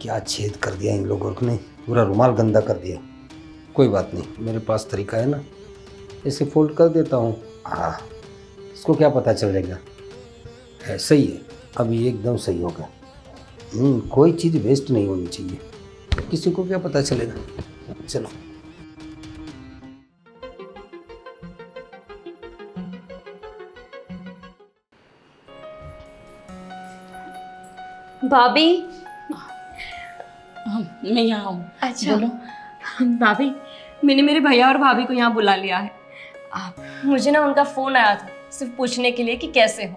क्या छेद कर दिया इन लोगों ने, पूरा रुमाल गंदा कर दिया। कोई बात नहीं, मेरे पास तरीका है ना, इसे फोल्ड कर देता हूँ। हाँ, इसको क्या पता चल जाएगा। है सही है, अभी एकदम सही होगा। कोई चीज़ वेस्ट नहीं होनी चाहिए, किसी को क्या पता चलेगा। चलो भाभी। मैं यहाँ हूँ। अच्छा बोलो। भाभी, मैंने मेरे भैया और भाभी को यहाँ बुला लिया है। मुझे ना उनका फ़ोन आया था सिर्फ पूछने के लिए कि कैसे हो,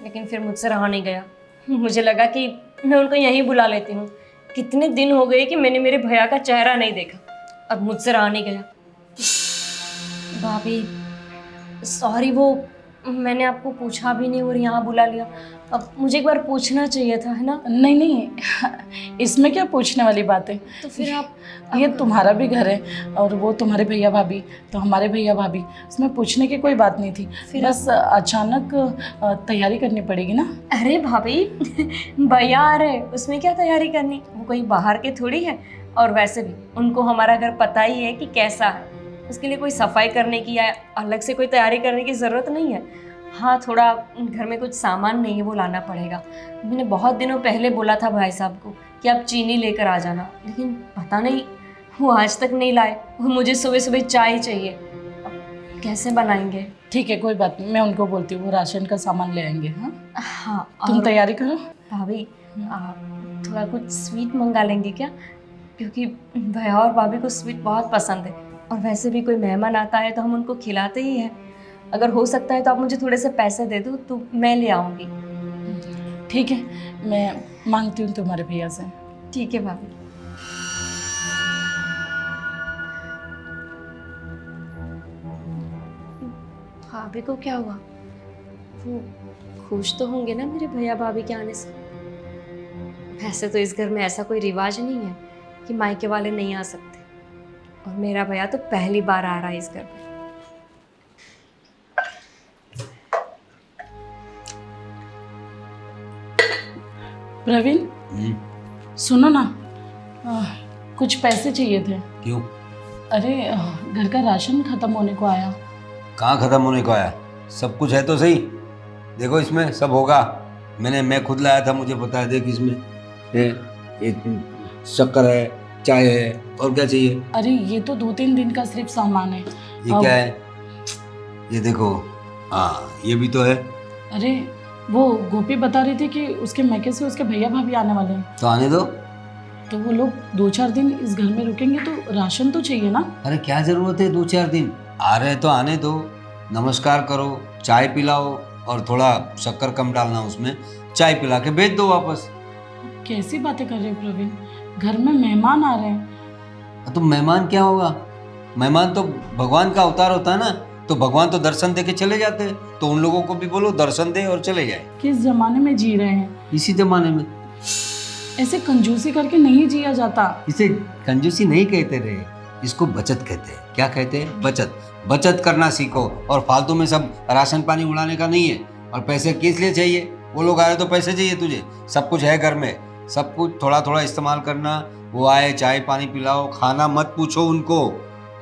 लेकिन फिर मुझसे रहा नहीं गया। मुझे लगा कि मैं उनको यहीं बुला लेती हूँ। कितने दिन हो गए कि मैंने मेरे भैया का चेहरा नहीं देखा, अब मुझसे रहा नहीं गया। भाभी सॉरी, वो मैंने आपको पूछा भी नहीं और यहाँ बुला लिया। अब मुझे एक बार पूछना चाहिए था, है ना? नहीं नहीं, इसमें क्या पूछने वाली बात है। तो फिर आप ये तुम्हारा भी घर है और वो तुम्हारे भैया भाभी तो हमारे भैया भाभी, इसमें पूछने की कोई बात नहीं थी। फिर बस अचानक तैयारी करनी पड़ेगी ना। अरे भाभी, भैया आ रहे, उसमें क्या तैयारी करनी, वो कोई बाहर के थोड़ी है। और वैसे भी उनको हमारा घर पता ही है कि कैसा है, उसके लिए कोई सफाई करने की या अलग से कोई तैयारी करने की ज़रूरत नहीं है। हाँ, थोड़ा घर में कुछ सामान नहीं है, वो लाना पड़ेगा। मैंने बहुत दिनों पहले बोला था भाई साहब को कि आप चीनी लेकर आ जाना, लेकिन पता नहीं वो आज तक नहीं लाए। वो मुझे सुबह सुबह चाय चाहिए, अब कैसे बनाएंगे? ठीक है, कोई बात नहीं, मैं उनको बोलती हूँ वो राशन का सामान ले आएंगे। हाँ, हाँ, तुम और तैयारी करो। भाभी आप थोड़ा कुछ स्वीट मंगा लेंगे क्या? क्योंकि भैया और भाभी को स्वीट बहुत पसंद है, और वैसे भी कोई मेहमान आता है तो हम उनको खिलाते ही हैं। अगर हो सकता है तो आप मुझे थोड़े से पैसे दे दो तो मैं ले आऊँगी। ठीक है, मैं मांगती हूँ तुम्हारे भैया से। ठीक है भाभी। भाभी को क्या हुआ? वो खुश तो होंगे ना मेरे भैया भाभी के आने से। वैसे तो इस घर में ऐसा कोई रिवाज नहीं है कि मायके वाले नहीं आ सकते, और मेरा भैया तो पहली बार आ रहा है इस घर में। प्रवीण, सुनो ना, कुछ पैसे चाहिए थे। क्यों? अरे घर का राशन खत्म होने को आया। कहाँ ख़त्म होने को आया? सब कुछ है तो सही। देखो इसमें सब होगा, मैं खुद लाया था, मुझे पता है। देख इसमें ये शक्कर है, चाय है, और क्या चाहिए? अरे ये तो 2-3 दिन का सिर्फ सामान है। ये क्या है? ये देखो, हाँ ये भी तो है। अरे वो गोपी बता रही थी कि उसके मैके से उसके भैया भाभी आने वाले हैं, तो आने दो। तो वो लोग 2-4 दिन इस घर में रुकेंगे तो राशन तो चाहिए ना। अरे क्या ज़रूरत है 2-4 दिन? आ रहे तो आने दो, नमस्कार करो, चाय पिलाओ, और थोड़ा शक्कर कम डालना उसमें, चाय पिला के भेज दो वापस। कैसी बातें कर रहे हो प्रवीण, घर में मेहमान आ रहे हैं। तो मेहमान क्या होगा? मेहमान तो भगवान का अवतार होता है ना, तो भगवान तो दर्शन दे के चले जाते हैं, तो उन लोगों को भी बोलो दर्शन दे और चले जाए। किस जमाने में जी रहे हैं? इसी जमाने में। ऐसे कंजूसी करके नहीं जिया जाता। इसे कंजूसी नहीं कहते रहे, इसको बचत कहते हैं। क्या कहते हैं? बचत। बचत करना सीखो, और फालतू में सब राशन पानी उड़ाने का नहीं है। और पैसे किस लिए चाहिए? वो लोग आए तो पैसे चाहिए तुझे, सब कुछ है घर में, सब कुछ थोड़ा थोड़ा इस्तेमाल करना। वो आए, चाय पानी पिलाओ, खाना मत पूछो उनको।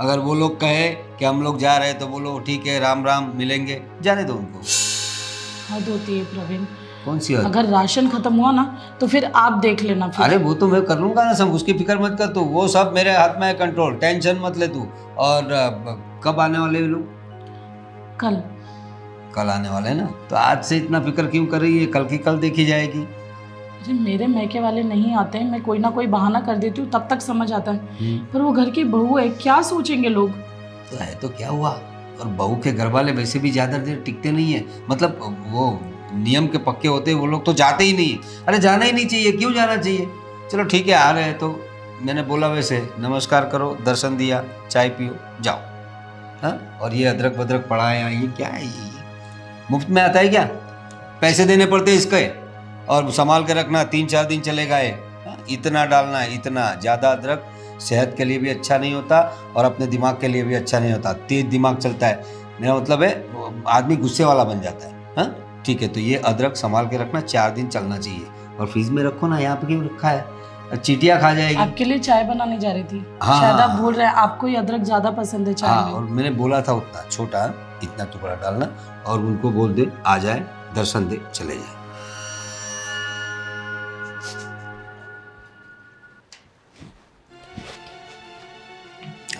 अगर वो लोग कहे कि हम लोग जा रहे हैं तो बोलो ठीक है, राम राम, मिलेंगे, जाने दो उनको। हद होती है प्रवीण। कौन सी हद? अगर राशन खत्म हुआ ना तो फिर आप देख लेना। फिर अरे वो तो मैं कर लूंगा ना सब, उसकी फिक्र मत कर तू, वो सब मेरे हाथ में है कंट्रोल, टेंशन मत ले तू। और कब आने वाले हैं लोग? कल। कल आने वाले हैं ना, तो आज से इतना फिक्र क्यों कर रही है? कल की कल देखी जाएगी। अरे मेरे मैके वाले नहीं आते हैं, मैं कोई ना कोई बहाना कर देती हूँ, तब तक समझ आता है। पर वो घर की बहू है, क्या सोचेंगे लोग। तो है तो क्या हुआ? और बहू के घर वाले वैसे भी ज़्यादा देर टिकते नहीं है, मतलब वो नियम के पक्के होते हैं, वो लोग तो जाते ही नहीं। अरे जाना ही नहीं चाहिए, क्यों जाना चाहिए? चलो ठीक है, आ रहे हैं तो मैंने बोला वैसे नमस्कार करो, दर्शन दिया, चाय पियो, जाओ। हाँ, और ये अदरक वदरक पड़ा है यहाँ, ये क्या है? ये मुफ्त में आता है क्या? पैसे देने पड़ते हैं इसके, और संभाल के रखना, 3-4 दिन चलेगा ये। हाँ, इतना डालना है, इतना ज़्यादा अदरक सेहत के लिए भी अच्छा नहीं होता, और अपने दिमाग के लिए भी अच्छा नहीं होता। तेज दिमाग चलता है, मेरा मतलब है आदमी गुस्से वाला बन जाता है। हाँ ठीक है, तो ये अदरक संभाल के रखना, 4 दिन चलना चाहिए। और फ्रिज में रखो ना, यहाँ पे क्यों रखा है? चीटियाँ खा जाएगी। आपके लिए चाय बनाने जा रही थी। हाँ, शायद आप हाँ, भूल रहे हैं, आपको ही अदरक ज्यादा पसंद है चाय हाँ, में। और मैंने बोला था उतना छोटा, इतना टुकड़ा डालना, और उनको बोल दे आ जाए, दर्शन दे, चले जाए।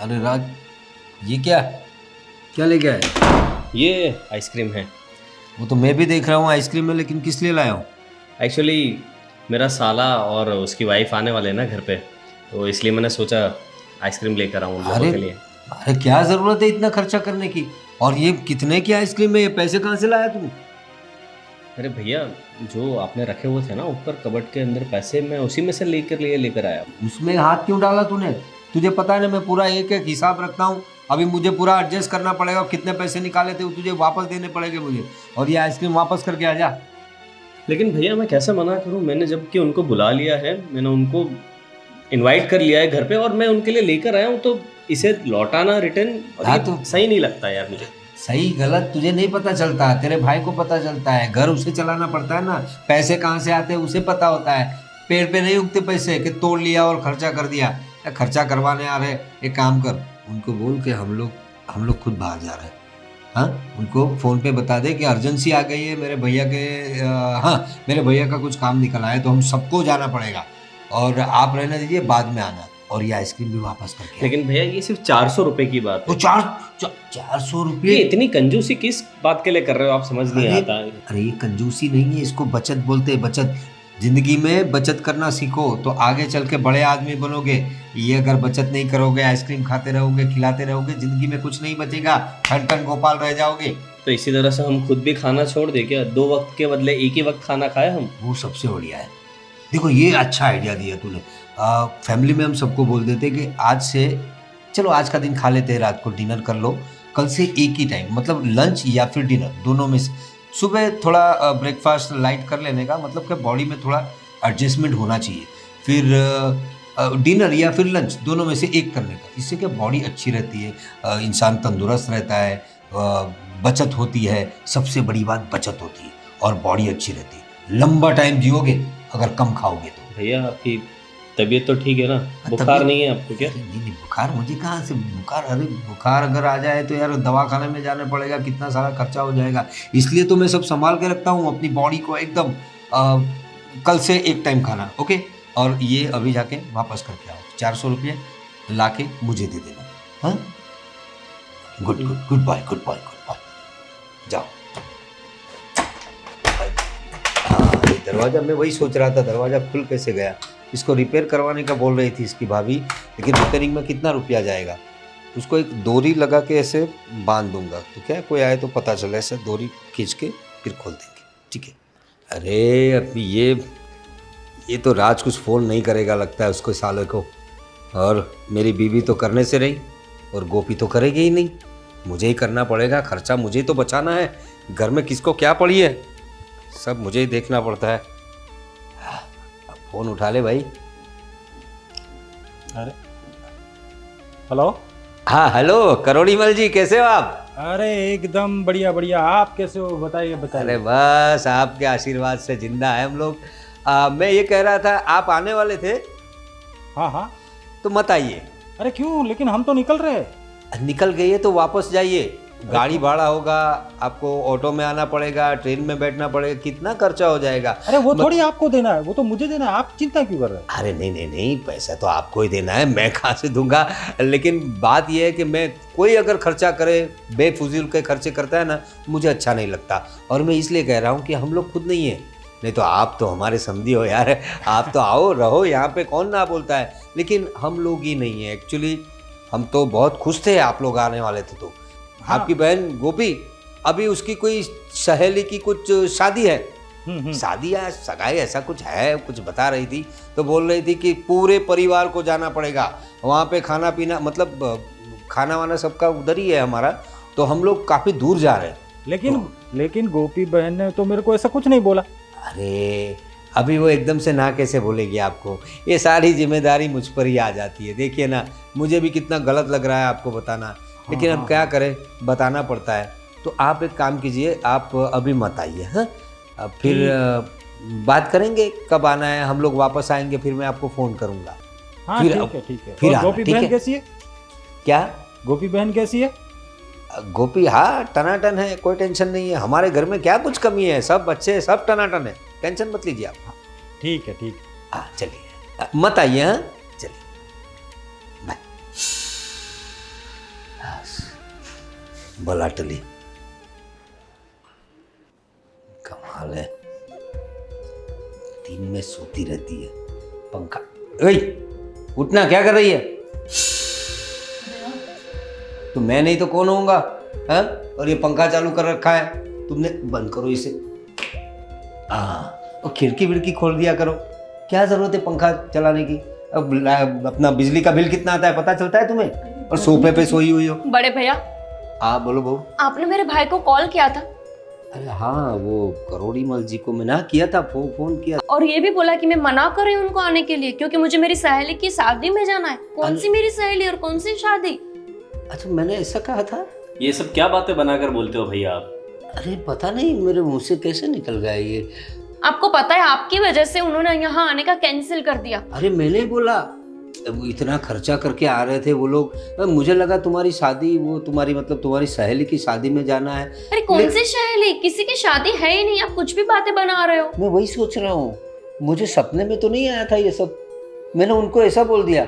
अरे राज, ये क्या क्या लेके आए? ये आइसक्रीम है। वो तो मैं भी देख रहा हूँ आइसक्रीम में, लेकिन किस लिए लाया हूँ? एक्चुअली मेरा साला और उसकी वाइफ आने वाले हैं ना घर पे, तो इसलिए मैंने सोचा आइसक्रीम लेकर आऊँ उन लोगों अरे के लिए। अरे क्या जरूरत है इतना खर्चा करने की? और ये कितने की आइसक्रीम है? ये पैसे कहाँ से लाया तू? अरे भैया, जो आपने रखे हुए थे ना ऊपर कबर्ड के अंदर पैसे, मैं उसी में से लेकर आया। उसमें हाथ क्यों डाला तूने? तुझे पता है ना मैं पूरा एक एक हिसाब रखता हूँ। अभी मुझे पूरा एडजस्ट करना पड़ेगा, कितने पैसे निकाले थे तुझे वापस देने पड़ेंगे मुझे, और ये आइसक्रीम वापस करके आ जा। लेकिन भैया मैं कैसे मना करूँ? मैंने जबकि उनको बुला लिया है, मैंने उनको इनवाइट कर लिया है घर पे, और मैं उनके लिए लेकर आया हूँ, तो इसे लौटाना रिटर्न हाँ, तो सही नहीं लगता यार मुझे। सही गलत तुझे नहीं पता चलता, तेरे भाई को पता चलता है। घर उसे चलाना पड़ता है ना, पैसे कहाँ से आते हैं उसे पता होता है। पेड़ पे नहीं उगते पैसे कि तोड़ लिया और खर्चा कर दिया। खर्चा करवाने आ रहे, एक काम कर, उनको बोल के हम लोग खुद बाहर जा रहे हैं। हाँ, उनको फ़ोन पे बता दे कि अर्जेंसी आ गई है, मेरे भैया के मेरे भैया का कुछ काम निकल आया, तो हम सबको जाना पड़ेगा, और आप रहने दीजिए, बाद में आना, और ये आइसक्रीम भी वापस करके। लेकिन भैया ये सिर्फ 400 रुपए की बात तो है। 400 ये रुपये? इतनी कंजूसी किस बात के लिए कर रहे हो आप? समझ नहीं अरे, आता। अरे ये कंजूसी नहीं है, इसको बचत बोलते हैं। बचत, जिंदगी में बचत करना सीखो तो आगे चल के बड़े आदमी बनोगे। ये अगर बचत नहीं करोगे, आइसक्रीम खाते रहोगे, खिलाते रहोगे, जिंदगी में कुछ नहीं बचेगा, ठन ठन गोपाल रह जाओगे। तो इसी तरह से हम खुद भी खाना छोड़ दे क्या? 2 वक्त के बदले एक ही वक्त खाना खाए हम। वो सबसे बढ़िया है। देखो ये अच्छा आइडिया दिया तूने। फैमिली में हम सबको बोल देते कि आज से चलो आज का दिन खा लेते हैं, रात को डिनर कर लो, कल से एक ही टाइम, मतलब लंच या फिर डिनर, दोनों में से सुबह थोड़ा ब्रेकफास्ट लाइट कर लेने का, मतलब कि बॉडी में थोड़ा एडजस्टमेंट होना चाहिए, फिर डिनर या फिर लंच दोनों में से एक करने का। इससे क्या बॉडी अच्छी रहती है, इंसान तंदुरुस्त रहता है, बचत होती है, सबसे बड़ी बात बचत होती है, और बॉडी अच्छी रहती है। लंबा टाइम जियोगे अगर कम खाओगे तो। भैया आपकी तबीयत तो ठीक है ना? बुखार तबीयत- नहीं है आपको क्या? अरे नहीं, बुखार मुझे कहाँ से बुखार? अरे बुखार अगर आ जाए तो यार दवाखाने में जाना पड़ेगा, कितना सारा खर्चा हो जाएगा। इसलिए तो मैं सब संभाल के रखता हूँ अपनी बॉडी को एकदम। कल से एक टाइम खाना, ओके? और ये अभी जाके वापस करके आओ, 400 रुपये ला के मुझे दे देना। हाँ, good good goodbye, goodbye, goodbye, जाओ। हाँ, ये दरवाज़ा, मैं वही सोच रहा था दरवाज़ा खुल कैसे गया। इसको रिपेयर करवाने का बोल रही थी इसकी भाभी, लेकिन रिपेयरिंग में कितना रुपया जाएगा? उसको एक डोरी लगा के ऐसे बांध दूंगा, तो क्या कोई आए तो पता चले, ऐसे डोरी खींच के फिर खोल देंगे, ठीक है? अरे अभी ये तो राज कुछ फ़ोन नहीं करेगा लगता है उसको, साले को। और मेरी बीवी तो करने से रही, और गोपी तो करेगी ही नहीं, मुझे ही करना पड़ेगा। खर्चा मुझे ही तो बचाना है, घर में किसको क्या पड़ी है, सब मुझे ही देखना पड़ता है। अब फ़ोन उठा ले भाई। अरे हेलो। हाँ हेलो, करोड़ीमल जी, कैसे हो आप? अरे एकदम बढ़िया बढ़िया, आप कैसे हो? बताइए अरे बताइए। बस आपके आशीर्वाद से जिंदा है हम लोग। मैं ये कह रहा था, आप आने वाले थे हाँ हाँ। तो मत आइए। अरे क्यों? लेकिन हम तो निकल रहे हैं। निकल गई है तो वापस जाइए, गाड़ी भाड़ा होगा, आपको ऑटो में आना पड़ेगा, ट्रेन में बैठना पड़ेगा, कितना खर्चा हो जाएगा। अरे वो थोड़ी आपको देना है, वो तो मुझे देना है, आप चिंता क्यों कर रहे हैं? अरे नहीं नहीं नहीं, पैसा तो आपको ही देना है, मैं कहाँ से दूंगा। लेकिन बात यह है कि मैं, कोई अगर खर्चा करे, बेफजूल के खर्चे करता है ना, मुझे अच्छा नहीं लगता। और मैं इसलिए कह रहा हूँ कि हम लोग खुद नहीं है, नहीं तो आप तो हमारे समझी हो यार, आप तो आओ रहो यहाँ पे, कौन ना बोलता है। लेकिन हम लोग ही नहीं है एक्चुअली। हम तो बहुत खुश थे आप लोग आने वाले थे तो। हाँ। आपकी बहन गोपी, अभी उसकी कोई सहेली की कुछ शादी है, शादी या सगाई ऐसा कुछ है, कुछ बता रही थी, तो बोल रही थी कि पूरे परिवार को जाना पड़ेगा वहाँ पे, खाना पीना, मतलब खाना वाना सबका उधर ही है हमारा, तो हम लोग काफ़ी दूर जा रहे हैं। लेकिन गोपी बहन ने तो मेरे को ऐसा कुछ नहीं बोला। अरे अभी वो एकदम से ना कैसे बोलेगी आपको? ये सारी जिम्मेदारी मुझ पर ही आ जाती है। देखिए ना, मुझे भी कितना गलत लग रहा है आपको बताना, लेकिन अब क्या करें, बताना पड़ता है। तो आप एक काम कीजिए, आप अभी मत आइए। हाँ, अब फिर बात करेंगे कब आना है, हम लोग वापस आएंगे फिर मैं आपको फ़ोन करूँगा। हाँ फिर ठीक है ठीक है। फिर और आना, गोपी ठीक बहन है? कैसी है? क्या? गोपी बहन कैसी है? गोपी हाँ टनाटन है, कोई टेंशन नहीं है। हमारे घर में क्या कुछ कमी है, सब अच्छे हैं, सब टनाटन है, टेंशन मत लीजिए आप। ठीक है ठीक है। हाँ चलिए, मत आइए। हाँ चलिए बाय। बला टली, कमाल है, दिन में सोती रहती है। पंखा, ओए उठना, क्या कर रही है? तो मैं नहीं तो कौन होऊंगा? हाँ, और ये पंखा चालू कर रखा है तुमने, बंद करो इसे। और खिड़की विड़की खोल दिया करो, क्या जरूरत है पंखा चलाने की? अब अपना बिजली का बिल कितना आता है पता चलता है तुम्हें? और सोफे पे सोई हुई हो। बड़े भैया, हाँ बोलो बहू। आपने मेरे भाई को कॉल किया था अरे हाँ, वो करोड़ी मल जी को मैंने किया था, फोन किया। और ये भी बोला कि मैं मना कर रही हूँ उनको आने के लिए, क्योंकि मुझे मेरी सहेली की शादी में जाना है। कौन सी मेरी सहेली और कौन सी शादी? अच्छा मैंने ऐसा कहा था? ये सब क्या बातें बनाकर बोलते हो भैया आप? अरे पता नहीं मेरे मुंह से कैसे निकल गया ये। आपको पता है आपकी वजह से उन्होंने यहाँ आने का कैंसिल कर दिया। अरे मैंने बोला, वो इतना खर्चा करके आ रहे थे वो लोग, मुझे लगा तुम्हारी शादी, वो तुम्हारी मतलब तुम्हारी सहेली की शादी में जाना है। अरे कौन सी सहेली? किसी की शादी है ही नहीं, आप कुछ भी बातें बना रहे हो। मैं वही सोच रहा हूँ, मुझे सपने में तो नहीं आया था ये सब। मैंने उनको ऐसा बोल दिया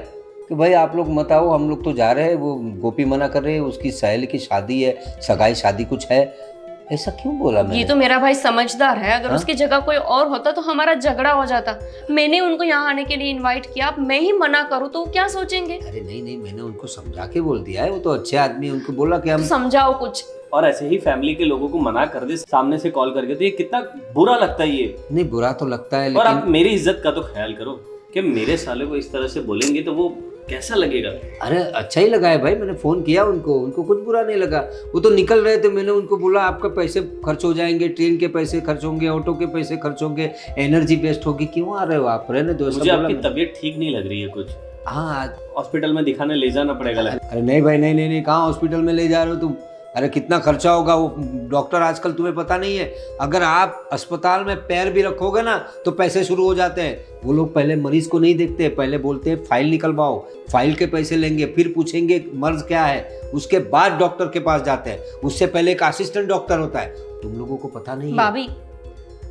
कि भाई आप लोग मत आओ, हम लोग तो जा रहे हैं, वो गोपी मना कर रहे हैं, उसकी सहेली की शादी है, सगाई शादी कुछ है। ऐसा क्यों बोला मैंने? ये तो मेरा भाई समझदार है, अगर हाँ? उसकी जगह कोई और होता तो हमारा झगड़ा हो जाता। मैंने उनको यहाँ आने के लिए इनवाइट किया, अब मैं ही मना करूँ तो क्या सोचेंगे? अरे नहीं नहीं, मैंने उनको समझा के बोल दिया है, वो तो अच्छे आदमी है, उनको बोला कि तो हम समझाओ कुछ। और ऐसे ही फैमिली के लोगों को मना कर दे सामने से कॉल करके, तो ये कितना बुरा लगता है ये। नहीं, बुरा तो लगता है और आप लेकिन मेरी इज्जत का तो ख्याल करो कि मेरे साले को इस तरह से बोलेंगे तो वो कैसा लगेगा। अरे अच्छा ही लगा है भाई, मैंने फोन किया उनको कुछ बुरा नहीं लगा। वो तो निकल रहे थे, मैंने उनको बोला आपका पैसे खर्च हो जाएंगे, ट्रेन के पैसे खर्च होंगे, ऑटो के पैसे खर्च होंगे, एनर्जी वेस्ट होगी, क्यों आ रहे हो आप? रहने दो। मुझे आपकी तबीयत ठीक नहीं लग रही है कुछ, हाँ हॉस्पिटल में दिखाने ले जाना पड़ेगा। अरे नहीं भाई, नहीं नहीं नहीं, कहाँ हॉस्पिटल में ले जा रहे हो तुम? अरे कितना खर्चा होगा, वो डॉक्टर आजकल तुम्हें पता नहीं है, अगर आप अस्पताल में पैर भी रखोगे ना तो पैसे शुरू हो जाते हैं। वो लोग पहले मरीज को नहीं देखते, पहले बोलते हैं फाइल निकलवाओ, फाइल के पैसे लेंगे, फिर पूछेंगे मर्ज क्या है, उसके बाद डॉक्टर के पास जाते हैं। उससे पहले एक असिस्टेंट डॉक्टर होता है, तुम लोगों को पता नहीं है। भाभी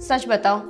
सच बताओ,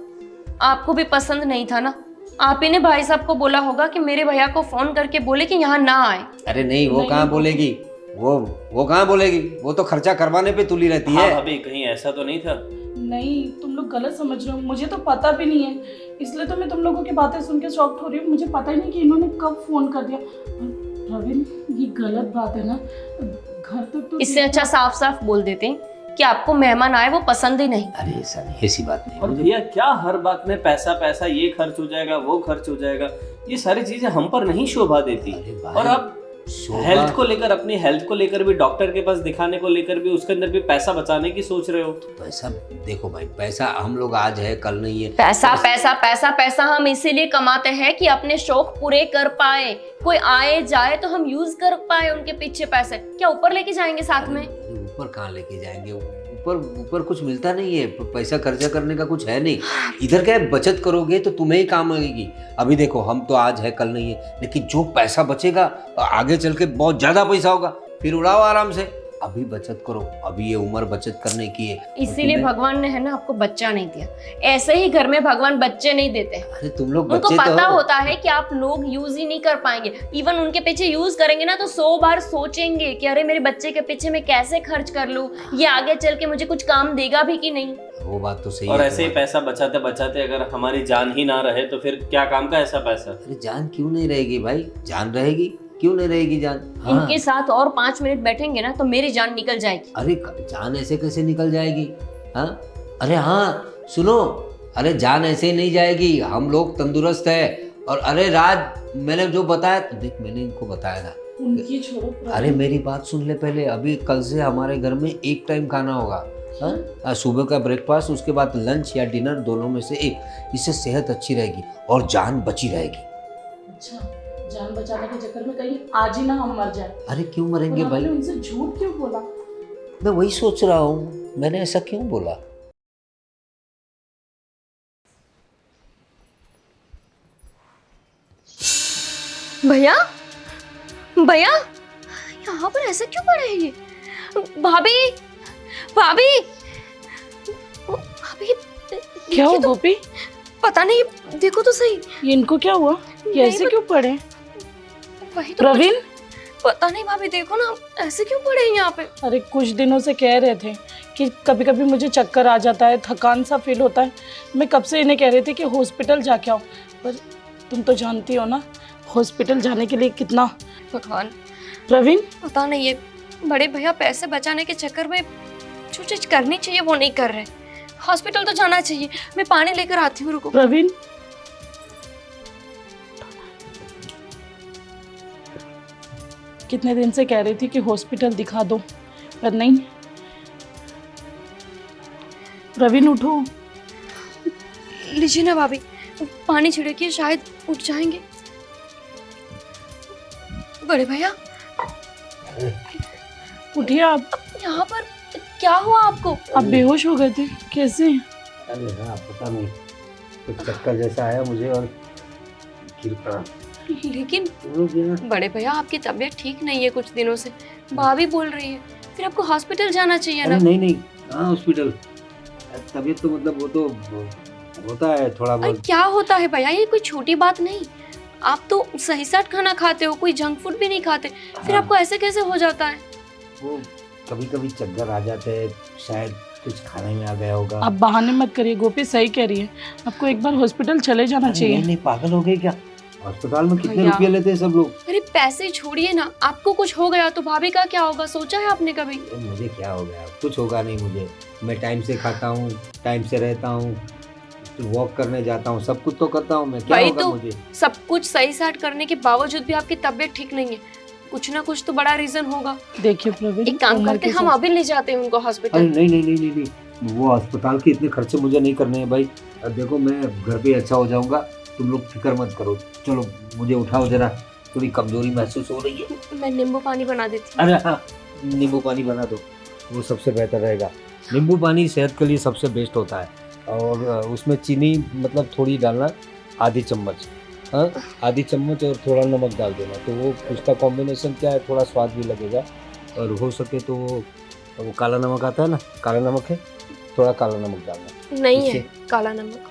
आपको भी पसंद नहीं था ना? आप ही ने भाई साहब को बोला होगा कि मेरे भैया को फोन करके बोले कि यहाँ ना आए। अरे नहीं, वो कहाँ बोलेगी, वो कहाँ बोलेगी, वो तो खर्चा करवाने पे तुली रहती है। भाभी कहीं ऐसा तो नहीं था? नहीं, तुम लोग गलत समझ रहे हो, मुझे तो पता भी नहीं है, इसलिए तो मैं तुम लोगों की बातें सुन के शॉक्ड हो रही हूँ। मुझे पता ही नहीं कि इन्होंने कब फोन कर दिया। प्रवीण, ये गलत बात है ना, घर तक तो इससे अच्छा साफ साफ बोल देते कि आपको मेहमान आए वो पसंद ही नहीं। अरे ऐसा नहीं, ऐसी बात नहीं। और भैया क्या हर बात में पैसा पैसा, ये खर्च हो जाएगा वो खर्च हो जाएगा, ये सारी चीजें हम पर नहीं शोभा देती। अरे भाई, और आप हेल्थ को लेकर, अपनी हेल्थ को लेकर भी, डॉक्टर के पास दिखाने को लेकर भी, उसके अंदर भी पैसा बचाने की सोच रहे हो। पैसा देखो भाई, पैसा हम लोग आज है कल नहीं है। पैसा पैसा पैसा पैसा हम इसीलिए कमाते हैं कि अपने शौक पूरे कर पाए, कोई आए जाए तो हम यूज कर पाए उनके पीछे पैसे। क्या ऊपर लेके जाएंगे साथ में? अरे ऊपर कहाँ लेके जाएंगे, ऊपर कुछ मिलता नहीं है, पैसा खर्चा करने का कुछ है नहीं। इधर क्या है, बचत करोगे तो तुम्हें ही काम आएगी। अभी देखो, हम तो आज है कल नहीं है, लेकिन जो पैसा बचेगा आगे चल के बहुत ज्यादा पैसा होगा, फिर उड़ाओ आराम से। अभी बचत करो, अभी ये उम्र बचत करने की है। इसीलिए भगवान ने है ना आपको बच्चा नहीं दिया। ऐसे ही घर में भगवान बच्चे नहीं देते। अरे तुम लोग उनको बच्चे तो पता हो। होता है कि आप लोग यूज ही नहीं कर पाएंगे। इवन उनके पीछे यूज करेंगे ना तो 100 बार सोचेंगे कि अरे मेरे बच्चे के पीछे मैं कैसे खर्च कर लूं, ये आगे चल के मुझे कुछ काम देगा भी कि नहीं। वो बात तो सही और है ऐसे ही तुम्हारी। पैसा बचाते बचाते अगर हमारी जान ही ना रहे तो फिर क्या काम का ऐसा पैसा? अरे जान क्यों नहीं रहेगी भाई, जान रहेगी, क्यों नहीं रहेगी जान। हाँ। इनके साथ और 5 मिनट बैठेंगे ना तो मेरी जान निकल जाएगी। अरे जान ऐसे कैसे निकल जाएगी? हाँ, अरे हाँ सुनो, अरे जान ऐसे ही नहीं जाएगी, हम लोग तंदुरुस्त है। और अरे राज, मैंने जो बताया, देख मैंने इनको बताया था। उनकी छोड़ो प्रवीण। अरे मेरी बात सुन ले पहले, अभी कल से हमारे घर में एक टाइम खाना होगा। हाँ, सुबह का ब्रेकफास्ट, उसके बाद लंच या डिनर, दोनों में से एक। इससे सेहत अच्छी रहेगी और जान बची रहेगी। अच्छा, जान बचाने के चक्कर में कहीं आज ही ना हम मर जाए। अरे क्यों मरेंगे और भाई? आपने उनसे झूठ क्यों बोला? मैं वही सोच रहा हूँ, मैंने ऐसा क्यों बोला? भैया भैया यहाँ पर ऐसा क्यों पड़े हैं ये? भाभी भाभी भाभी क्या हो देखिए तो, गोपी, पता नहीं, देखो तो सही। ये इनको क्या हुआ? ये नहीं, ऐसे क्यों पड़े? वही तो प्रवीण, पता नहीं भाभी, देखो ना ऐसे क्यों पड़े हैं यहाँ पे। अरे कुछ दिनों से कह रहे थे कि कभी कभी मुझे चक्कर आ जाता है, थकान सा फील होता है। मैं कब से इन्हें कह रही थी कि हॉस्पिटल जाके आओ, पर तुम तो जानती हो ना हॉस्पिटल जाने के लिए कितना। भगवान, प्रवीण, पता नहीं ये बड़े भैया पैसे बचाने के चक्कर में जो चीज करनी चाहिए वो नहीं कर रहे। हॉस्पिटल तो जाना चाहिए। मैं पानी लेकर आती हूँ, रुको। प्रवीण, कितने दिन से कह रही थी कि हॉस्पिटल दिखा दो, पर नहीं। प्रवीण उठो। लीजिए ना भाभी, पानी छिड़किए, शायद उठ जाएंगे। बड़े भैया उठिए आप। यहाँ पर क्या हुआ आपको? आप बेहोश हो गए थे, कैसे? अरे हाँ, पता नहीं, कुछ चक्कर जैसा आया मुझे और गिर पड़ा। लेकिन रुक गया। बड़े भैया आपकी तबीयत ठीक नहीं है कुछ दिनों से, भाभी बोल रही है, फिर आपको हॉस्पिटल जाना चाहिए अरे ना। नहीं नहीं, हाँ हॉस्पिटल, तबीयत तो मतलब वो तो होता है थोड़ा अरे बहुत। क्या होता है भैया, ये कोई छोटी बात नहीं। आप तो सही साट खाना खाते हो, कोई जंक फूड भी नहीं खाते, फिर हाँ। आपको ऐसे कैसे हो जाता है? वो कभी कभी चक्कर आ जाते हैं, शायद कुछ खाने में आ गया होगा। आप बहाने मत करिए, गोपी सही कह रही है, आपको एक बार हॉस्पिटल चले जाना नहीं चाहिए। नहीं, पागल हो गए क्या? अस्पताल में कितने भैया। रुपए लेते हैं सब लोग। अरे पैसे छोड़िए ना, आपको कुछ हो गया तो भाभी का क्या होगा, सोचा है आपने कभी? मुझे क्या हो गया? कुछ होगा नहीं मुझे। मैं टाइम से खाता हूँ, टाइम से रहता हूँ, वॉक करने जाता हूँ, सब कुछ तो करता हूँ मैं। क्या भाई होगा तो मुझे? सब कुछ सही साट करने के बावजूद भी आपकी तबीयत ठीक नहीं है, कुछ ना कुछ तो बड़ा रीजन होगा। देखिए प्रवीण, एक काम उम्र करते के हैं, हम साथ- अभी ले जाते हैं उनको अरे हॉस्पिटल। नहीं नहीं नहीं नहीं नहीं, वो अस्पताल के इतने खर्चे मुझे नहीं करने हैं भाई। अब देखो मैं घर पे अच्छा हो जाऊंगा, तुम लोग फिक्र मत करो। चलो मुझे उठाओ जरा, थोड़ी कमजोरी महसूस हो रही है। मैं नींबू पानी बना देती हूँ। अरे हाँ, नींबू पानी बना दो, वो सबसे बेहतर रहेगा। नींबू पानी सेहत के लिए सबसे बेस्ट होता है, और उसमें चीनी मतलब थोड़ी डालना, आधी चम्मच, हाँ आधी चम्मच, और थोड़ा नमक डाल देना। तो वो उसका कॉम्बिनेशन क्या है, थोड़ा स्वाद भी लगेगा। और हो सके तो वो काला नमक आता है ना, काला नमक है, थोड़ा काला नमक डालना। नहीं है इससे- काला नमक,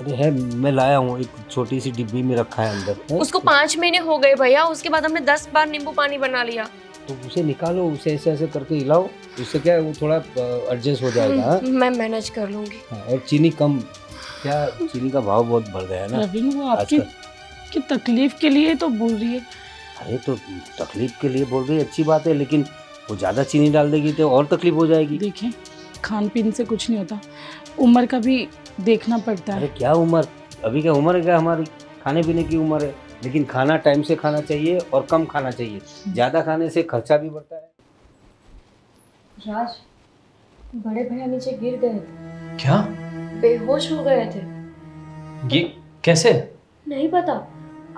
अरे है, मैं लाया हूँ, एक छोटी सी डिब्बी में रखा है अंदर है? उसको 5 महीने हो गए भैया, उसके बाद हमने 10 बार नींबू पानी बना लिया। तो उसे निकालो, उसे ऐसे ऐसे करके हिलाओ, उससे क्या है वो थोड़ा एडजस्ट हो जाएगा। हाँ? मैं मैनेज कर लूंगी। हाँ, और चीनी कम, क्या चीनी का भाव बहुत बढ़ गया है ना प्रवीण, वो आपकी आजकल। की तकलीफ के लिए तो बोल रही है। अरे तो तकलीफ के लिए बोल रही है, अच्छी बात है, लेकिन वो ज़्यादा चीनी डाल देगी तो और तकलीफ हो जाएगी। देखिए, खान पीन से कुछ नहीं होता, उम्र का भी देखना पड़ता अरे है। क्या उम्र, अभी क्या उम्र है क्या हमारी? खाने पीने की उम्र है, लेकिन खाना टाइम से खाना चाहिए और कम खाना चाहिए। ज़्यादा खाने से खर्चा भी बढ़ता है। राज, बड़े भैया नीचे गिर गए थे, क्या? बेहोश हो गए थे। ये कैसे? नहीं पता,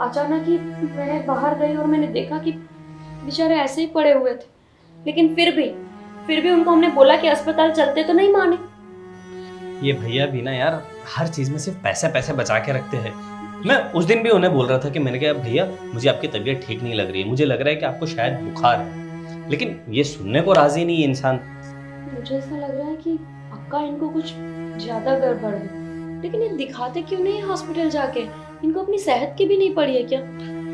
अचानक ही मैं बाहर गई और मैंने देखा कि बेचारे ऐसे ही पड़े हुए थे। लेकिन फिर भी उनको हमने बोला कि अस्पताल चलते, तो नहीं माने। ये भैया भी ना यार, हर चीज में सिर्फ पैसे पैसे बचा के रखते हैं। मैं उस दिन भी उन्हें बोल रहा था कि मैंने कहा भैया मुझे आपकी तबीयत ठीक नहीं लग रही है, मुझे लग रहा है कि आपको शायद बुखार है, लेकिन ये सुनने को राजी नहीं है इंसान। मुझे ऐसा लग रहा है कि अक्का इनको कुछ ज्यादा गड़बड़ है, लेकिन ये दिखाते क्यों नहीं है हॉस्पिटल जाके? इनको अपनी सेहत की भी नहीं पड़ी है क्या?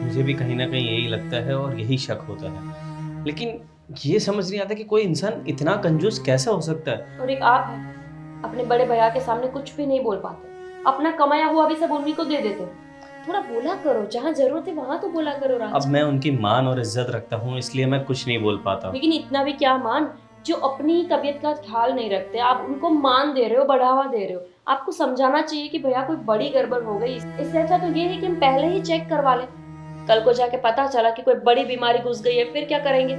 मुझे भी कहीं ना कहीं यही लगता है और यही शक होता है, लेकिन ये समझ नहीं आता कि कोई इंसान इतना कंजूस कैसे हो सकता है। और एक आप है, अपने बड़े भैया के सामने कुछ भी नहीं बोल पाते, अपना कमाया हुआ भी सब उन्हीं को दे देते। थोड़ा बोला करो, जहाँ जरूरत है वहाँ तो बोला करो राज। अब मैं उनकी मान और इज्जत रखता हूँ, इसलिए मैं कुछ नहीं बोल पाता। लेकिन इतना भी क्या मान, जो अपनी तबीयत का ख्याल नहीं रखते, आप उनको मान दे रहे हो, बढ़ावा दे रहे हो। आपको समझाना चाहिए कि भैया कोई बड़ी गड़बड़ हो गई। इससे अच्छा तो ये है कि हम पहले ही चेक करवा लें, कल को जाके पता चला कि कोई बड़ी बीमारी घुस गई है, फिर क्या करेंगे?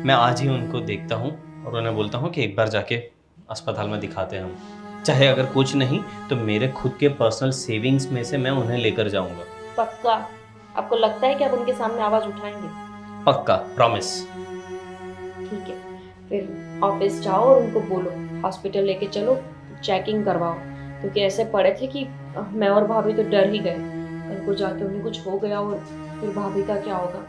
मैं आज ही उनको देखता हूँ और उन्हें बोलता हूँ कि एक बार जाके अस्पताल में दिखाते हैं हम, चाहे अगर कुछ नहीं तो मेरे खुद के पर्सनल सेविंग्स में से मैं उन्हें लेकर जाऊंगा। पक्का? आपको लगता है कि आप उनके सामने आवाज उठाएंगे? पक्का, प्रॉमिस। ठीक है, फिर ऑफिस जाओ और उनको बोलो हॉस्पिटल लेके चलो, चेकिंग करवाओ, क्योंकि ऐसे पड़े थे कि मैं और भाभी तो डर ही गए, कल को जाके उन्हें कुछ हो गया और फिर भाभी का क्या होगा?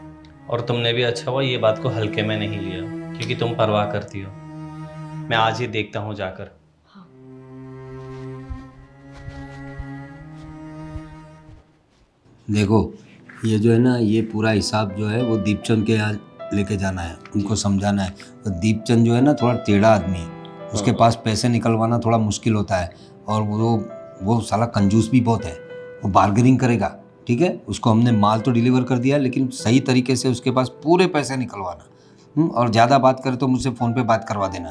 और तुमने भी अच्छा हुआ ये बात को हल्के में नहीं लिया, क्योंकि तुम परवाह करती हो। मैं आज ही देखता हूँ जाकर। हाँ। देखो, ये जो है ना, ये पूरा हिसाब जो है वो दीपचंद के यहाँ लेके जाना है, उनको समझाना है। तो दीपचंद जो है ना थोड़ा टेढ़ा आदमी है, उसके पास पैसे निकलवाना थोड़ा मुश्किल होता है, और वो साला कंजूस भी बहुत है, वो बार्गेनिंग करेगा। ठीक है, उसको हमने माल तो डिलीवर कर दिया, लेकिन सही तरीके से उसके पास पूरे पैसे निकलवाना। और ज़्यादा बात करे तो मुझसे फ़ोन पे बात करवा देना।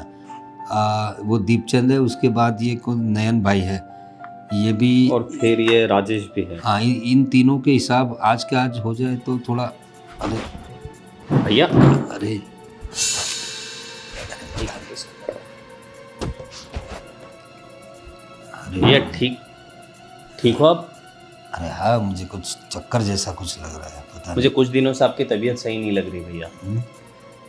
वो दीपचंद है, उसके बाद ये कोई नयन भाई है, ये भी, और फिर ये राजेश भी है। हाँ, इन तीनों के हिसाब आज के आज हो जाए तो थोड़ा। अरे भैया, अरे भैया ठीक हो आप? अरे हाँ, मुझे कुछ चक्कर जैसा कुछ लग रहा है, पता मुझे कुछ दिनों से आपकी तबीयत सही नहीं लग रही भैया। नहीं।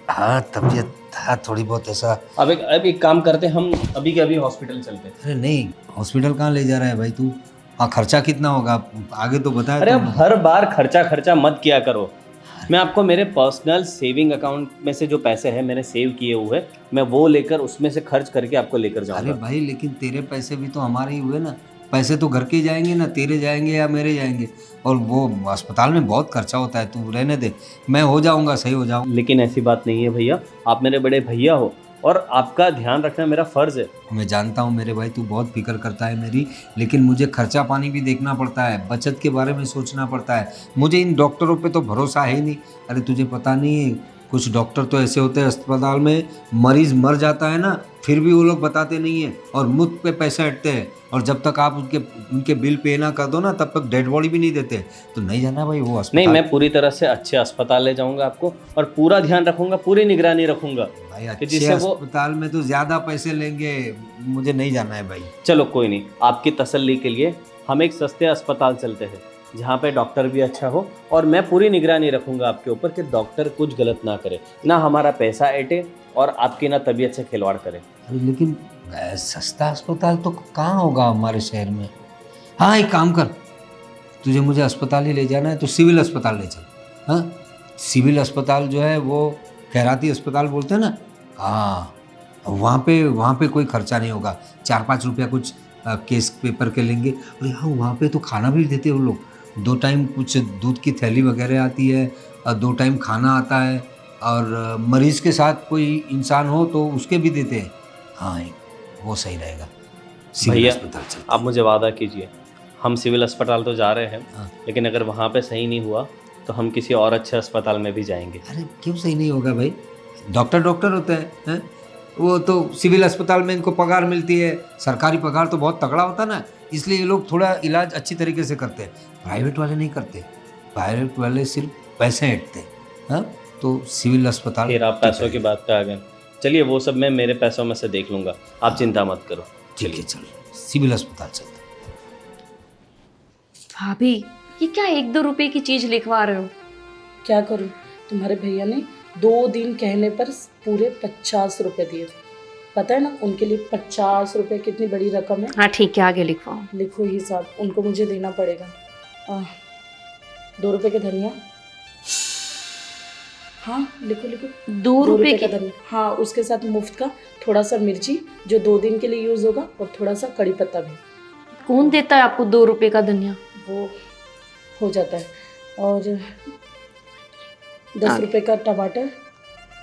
हाँ, तबीयत था थोड़ी बहुत ऐसा। अब एक काम करते, हम अभी के अभी हॉस्पिटल चलते हैं। अरे नहीं, हॉस्पिटल कहाँ ले जा रहा है भाई तू? हाँ, खर्चा कितना होगा आगे तो बताया। अरे तो अब हर बार खर्चा मत किया करो। मैं आपको मेरे पर्सनल सेविंग अकाउंट में से जो पैसे हैं मैंने सेव किए हुए, मैं वो लेकर उसमें से खर्च करके आपको लेकर अरे जाऊंगा। भाई, लेकिन तेरे पैसे भी तो हमारे ही हुए ना, पैसे तो घर के ही जाएंगे ना, तेरे जाएंगे या मेरे जाएंगे। और वो अस्पताल में बहुत खर्चा होता है, तू रहने दे, मैं हो जाऊंगा, सही हो जाऊंगा। लेकिन ऐसी बात नहीं है भैया, आप मेरे बड़े भैया हो और आपका ध्यान रखना मेरा फर्ज है। मैं जानता हूँ मेरे भाई, तू बहुत फिक्र करता है मेरी, लेकिन मुझे खर्चा पानी भी देखना पड़ता है, बचत के बारे में सोचना पड़ता है। मुझे इन डॉक्टरों पे तो भरोसा है ही नहीं। अरे तुझे पता नहीं है, कुछ डॉक्टर तो ऐसे होते हैं अस्पताल में, मरीज मर जाता है ना, फिर भी वो लोग बताते नहीं है और मुझ पे पैसे हटते हैं, और जब तक आप उनके बिल पे ना कर दो ना, तब तक डेड बॉडी भी नहीं देते। तो नहीं जाना भाई वो अस्पताल। नहीं, मैं पूरी तरह से अच्छे अस्पताल ले जाऊंगा आपको, और पूरा ध्यान रखूंगा, पूरी निगरानी रखूंगा भाई, कि अच्छे जिससे वो। अस्पताल में तो ज़्यादा पैसे लेंगे, मुझे नहीं जाना है भाई। चलो कोई नहीं, आपकी तसल्ली के लिए हम एक सस्ते अस्पताल चलते हैं जहाँ पे डॉक्टर भी अच्छा हो, और मैं पूरी निगरानी रखूंगा आपके ऊपर कि डॉक्टर कुछ गलत ना करे, ना हमारा पैसा ऐटे और आपकी ना तबीयत से खिलवाड़ करे। अरे लेकिन सस्ता अस्पताल तो कहाँ होगा हमारे शहर में? हाँ, एक काम कर, तुझे मुझे अस्पताल ही ले जाना है तो सिविल अस्पताल ले चल। हाँ, सिविल अस्पताल जो है वो खैराती अस्पताल बोलते हैं ना, हाँ, वहाँ पे कोई खर्चा नहीं होगा। 4-5 रुपया कुछ केस पेपर के लेंगे। और हाँ, वहाँ पे तो खाना भी देते हैं वो लोग, 2 टाइम कुछ दूध की थैली वगैरह आती है, और 2 टाइम खाना आता है, और मरीज़ के साथ कोई इंसान हो तो उसके भी देते हैं। हाँ, वो सही रहेगा, सिविल भैया, अस्पताल चलते हैं। आप मुझे वादा कीजिए, हम सिविल अस्पताल तो जा रहे हैं, हाँ। लेकिन अगर वहाँ पे सही नहीं हुआ तो हम किसी और अच्छे अस्पताल में भी जाएंगे। अरे क्यों सही नहीं होगा भाई? डॉक्टर होते हैं? वो तो सिविल अस्पताल में इनको पगार मिलती है, सरकारी पगार तो बहुत तगड़ा होता है ना, इसलिए ये लोग थोड़ा इलाज अच्छी तरीके से करते हैं। प्राइवेट वाले नहीं करते, प्राइवेट वाले सिर्फ पैसे ऐंठते हैं। हाँ, तो सिविल अस्पताल। फिर आप पैसों की बात पे आ गए। चलिए, वो सब मैं मेरे पैसों में से देख लूँगा, आप चिंता मत करो। ठीक है, चल सिविल अस्पताल चलते हैं। भाभी, ये क्या 1-2 रुपए की चीज लिखवा रहे हो? क्या करूँ, तुम्हारे भैया ने 2 दिन कहने पर पूरे 50 रुपए दिए थे। पता है ना, उनके लिए 50 रुपए कितनी बड़ी रकम है। हाँ ठीक है, आगे लिखवाओ। लिखो हिसाब, उनको मुझे देना पड़ेगा। 2 रुपए के धनिया। हाँ, लिखो 2 रुपए का की? धनिया। हाँ, उसके साथ मुफ्त का थोड़ा सा मिर्ची जो 2 दिन के लिए यूज होगा, और थोड़ा सा कड़ी पत्ता भी। कौन देता है आपको 2 रुपए का धनिया? वो हो जाता है। और 10 रुपए का टमाटर।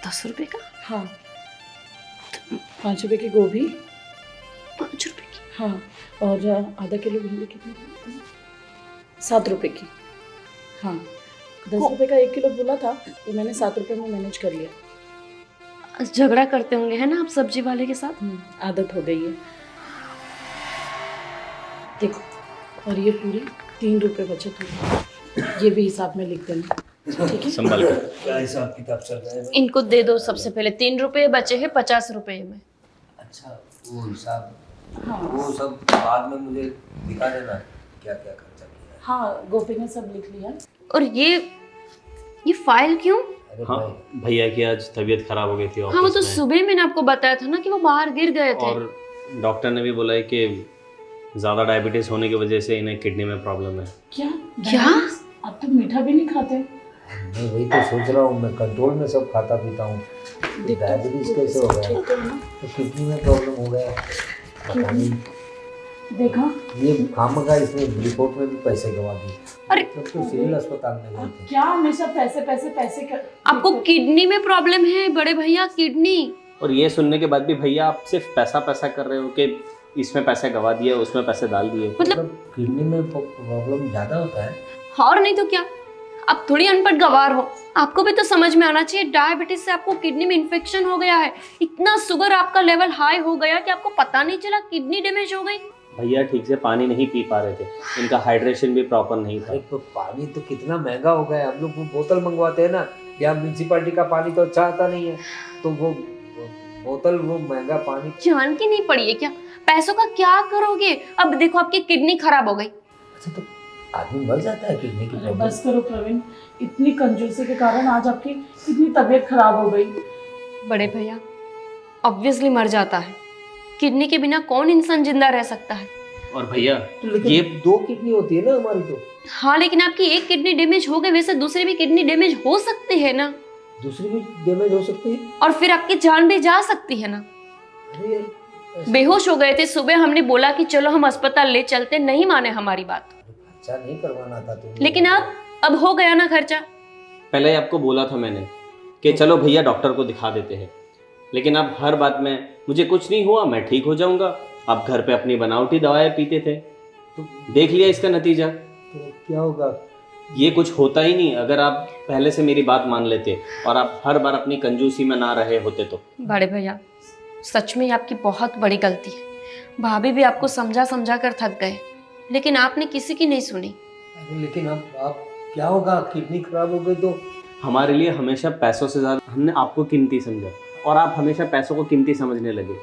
10 रुपए का? हाँ। 5 रुपए की गोभी। 5 रुपए की? हाँ। और आधा किलो भिंडी कितनी? 7 रुपए की। हाँ, 10 रुपए का 1 किलो बोला था, तो मैंने 7 रुपए में मैनेज कर लिया। झगड़ा करते होंगे है ना आप सब्जी वाले के साथ? आदत हो गई है। देखो, और ये पूरी 3 रुपए बचत हुई, ये भी हिसाब में लिख देना, ठीक है? संभाल कर। क्या हिसाब किताब चल रहा है? इनको दे दो सबसे पहले। 3 रुपए बचे हैं 50 रुपए में। अच्छा, वो हिसाब, हाँ। वो सब बाद में मुझे दिखा देना, क्या क्या खर्चा किया है। हाँ, गोपी ने सब लिख लिया। और ये फाइल क्यों? अरे हाँ, भाई, भैया की आज तबीयत खराब हो गई थी हाँ, वो ऑफिस तो में, सुबह मैंने आपको बताया था ना कि वो बाहर गिर गए थे। और डॉक्टर ने भी बोला है कि ज़्यादा डायबिटीज़ होने की वजह से इन्हें किडनी में प्रॉब्लम है। क्या? क्या? आप तो मीठा भी नहीं खाते। मैं वही तो सोच रहा हूँ, मैं कंट्रोल में सब खाता पीता हूँ, देखो, डायबिटीज कैसे हो गया? ठीक है ना? तो किडनी में प्रॉब्लम हो गया, पता नहीं। देखा ये खामखा इसने रिपोर्ट में भी पैसे गवा दिए। अरे तब तो सिविल अस्पताल में गए अब थे। क्या हमेशा पैसे पैसे पैसे कर आपको किडनी में प्रॉब्लम है बड़े भैया, किडनी। और ये सुनने के बाद भी भैया आप सिर्फ पैसा पैसा कर रहे हो कि इसमें पैसे गवा दिए, उसमें पैसे डाल दिए। मतलब किडनी में प्रॉब्लम ज़्यादा होता है। और नहीं तो क्या, आप थोड़ी अनपढ़ गवार हो, आपको भी तो समझ में आना चाहिए। डायबिटीज से आपको किडनी में इन्फेक्शन हो गया है, इतना शुगर आपका लेवल हाई हो गया कि आपको पता नहीं चला, किडनी डैमेज हो गई। भैया ठीक से पानी नहीं पी पा रहे थे, इनका हाइड्रेशन भी प्रॉपर नहीं था। अरे तो पानी तो कितना महंगा हो गया है, हम लोग वो बोतल मंगवाते हैं ना, यहाँ म्यूनसिपालिटी का पानी तो अच्छा आता नहीं है, तो वो बोतल वो महंगा पानी। जान की नहीं पड़ी है क्या? पैसों का क्या करोगे? अब देखो आपकी किडनी खराब हो गई। अच्छा तो आदमी मर जाता है किडनी की अरे प्रॉब्लम? बस करो प्रवीण, इतनी कंजूसी के कारण आज आपकी कितनी तबीयत खराब हो गई। बड़े भैया ऑब्वियसली मर जाता है, किडनी के बिना कौन इंसान जिंदा रह सकता है? और भैया लेकिन ये 2 किडनी होती है ना हमारी तो। हाँ लेकिन आपकी एक किडनी डैमेज हो गई, वैसे दूसरी भी किडनी डैमेज हो सकती है ना, दूसरी भी डैमेज हो सकती है। और फिर आपकी जान भी जा सकती है ना। अरे यार, ऐसा बेहोश हो गए थे, सुबह हमने बोला कि चलो हम अस्पताल ले चलते, नहीं माने हमारी बात। खर्चा नहीं करवाना था तुम्हें। लेकिन अब हो गया ना खर्चा। पहले आपको बोला था मैंने कि चलो भैया डॉक्टर को दिखा देते हैं, लेकिन आप हर बात में मुझे कुछ नहीं हुआ, मैं ठीक हो जाऊंगा। आप घर पे अपनी बनावटी दवाएं पीते थे, तो देख लिया इसका नतीजा। तो क्या होगा? ये कुछ होता ही नहीं अगर आप पहले से मेरी बात मान लेते और आप हर बार अपनी कंजूसी में ना रहे होते तो। बड़े भैया सच में ये आपकी बहुत बड़ी गलती है, भाभी भी आपको समझा समझा कर थक गए, लेकिन आपने किसी की नहीं सुनी। अरे लेकिन अब क्या होगा? किडनी खराब हो गई तो हमारे लिए हमेशा पैसों से ज़्यादा हमने आपको कीमती समझा, और आप हमेशा पैसों को कीमती समझने लगे,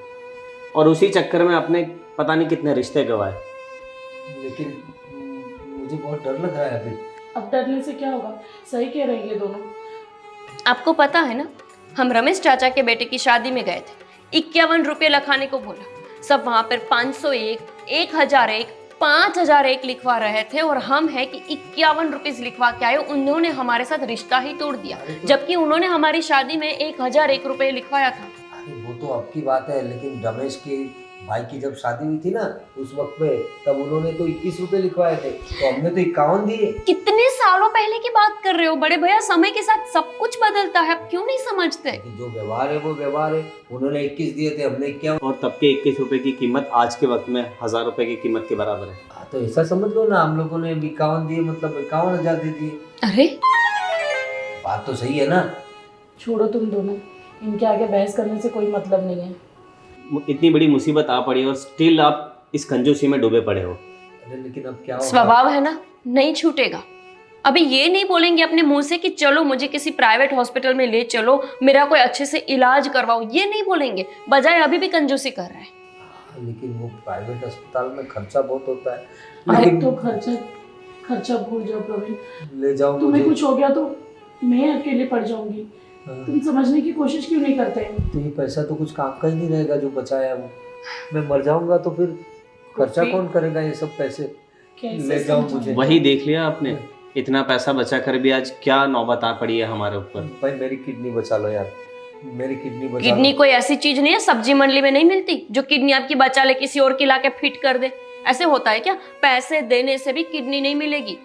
और उसी चक्कर में आपने पता नहीं कितने रिश्ते गंवाए। लेकिन मुझे बहुत डर लग रहा है अभी। अब डरने से क्या होगा, सही कह रहे हैं ये दोनों। आपको पता है ना, हम रमेश चाचा के बेटे की शादी में गए थे, 51 रुपये लिखाने को बोला, सब वहां पर 501, 1001, 5001 लिखवा रहे थे, और हम है कि 51 रुपीज लिखवा के आए। उन्होंने हमारे साथ रिश्ता ही तोड़ दिया, जबकि उन्होंने हमारी शादी में 1001 रुपये लिखवाया था। अरे वो तो आपकी बात है, लेकिन रमेश के भाई की जब शादी हुई थी ना उस वक्त में, तब उन्होंने तो 21 रुपए लिखवाए थे, तो हमने तो 51 दिए। कितने सालों पहले की बात कर रहे हो बड़े भैया, समय के साथ सब कुछ बदलता है, आप क्यों नहीं समझते? लेकिन जो व्यवहार है वो व्यवहार है। उन्होंने 21 दिए थे, हमने 51। और तब के 21 रुपए की कीमत आज के वक्त में 1000 रुपए की कीमत के बराबर है। हाँ, तो ऐसा समझ लो ना, हम लोगों ने 51 दिए, मतलब 51,000 दे दिए। अरे बात तो सही है ना? छोड़ो तुम दोनों, इनके आगे बहस करने से कोई मतलब नहीं है। इतनी बड़ी मुसीबत आ पड़ी और स्टिल आप इस कंजूसी में डूबे पड़े हो। अरे लेकिन अब क्या होगा? स्वभाव है ना, नहीं छूटेगा। अभी ये नहीं बोलेंगे अपने मुंह से कि चलो मुझे किसी प्राइवेट हॉस्पिटल में ले चलो, मेरा कोई अच्छे से इलाज करवाओ, ये नहीं बोलेंगे, बजाय अभी भी कंजूसी कर रहे हैं। हाँ, लेकिन वो प्राइवेट अस्पताल में खर्चा बहुत होता है। अब लेकिन तो खर्चा भूल जाओ प्रवीण, ले जाओ तुम्हें मुझे। कुछ हो गया तो मैं अकेले पड़ जाऊंगी। हाँ, तुम समझने की कोशिश क्यों नहीं करते? तो ये पैसा तो कुछ काम का ही नहीं रहेगा जो बचाया है वो। मैं मर जाऊंगा तो फिर खर्चा फिर- कौन करेगा ये सब पैसे? कैसे ले जाओ समझाऊं? मुझे। वही देख लिया आपने, इतना पैसा बचा कर भी आज क्या नौबत आ पड़ी है हमारे ऊपर। भाई मेरी किडनी बचा लो यार, मेरी किडनी बचा किडनी लो। कोई ऐसी चीज नहीं है सब्जी मंडली में नहीं मिलती जो किडनी आपकी बचा ले, किसी और की लाके फिट कर दे। ऐसे होता है क्या? पैसे देने से भी किडनी नहीं मिलेगी।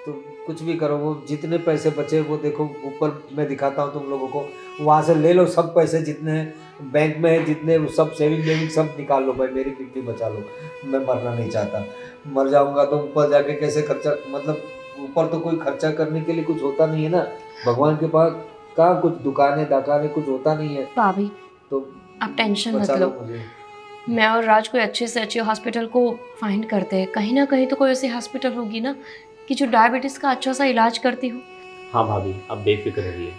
तो कुछ भी करो, वो जितने पैसे बचे वो देखो ऊपर मैं दिखाता हूँ तुम लोगों को, वहाँ से ले लो सब पैसे जितने बैंक में है, जितने वो सब सेविंग सब निकाल लो भाई, मेरी किडनी बचा लो। मैं मरना नहीं चाहता, मर जाऊंगा तो ऊपर जाके कैसे खर्चा, मतलब ऊपर तो कोई खर्चा करने के लिए कुछ होता नहीं है ना, भगवान के पास कहाँ कुछ दुकानें दाकानें कुछ होता नहीं है। भाभी तो आप टेंशन मत बचा लो लो, मुझे। मैं और राज कोई अच्छे से अच्छे हॉस्पिटल को फाइंड करते हैं, कहीं ना कहीं तो कोई ऐसी हॉस्पिटल होगी ना कि जो डायबिटीज का अच्छा सा इलाज करती हो। हाँ भाभी, आप बेफिक्र रहिए,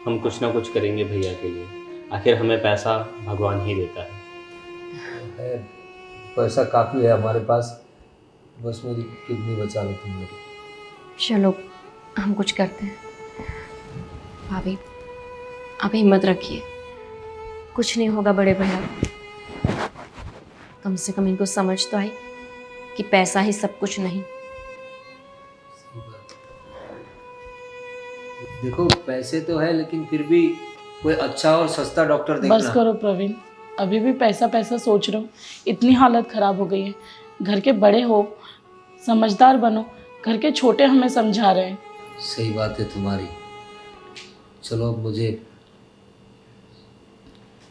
हम कुछ ना कुछ करेंगे भैया के लिए। आखिर हमें पैसा भगवान ही देता है। पैसा काफ़ी है हमारे पास, बस मेरी किडनी बचा लो तुम लोग। चलो हम कुछ करते हैं। भाभी आप हिम्मत रखिए, कुछ नहीं होगा बड़े भैया। कम से कम इनको समझ तो आई कि पैसा ही सब कुछ नहीं। देखो पैसे तो है लेकिन फिर भी कोई अच्छा और सस्ता डॉक्टर बस देखना। करो प्रवीण, अभी भी पैसा पैसा सोच रहे हो? इतनी हालत ख़राब हो गई है। घर के बड़े हो, समझदार बनो, घर के छोटे हमें समझा रहे हैं। सही बात है तुम्हारी। चलो अब मुझे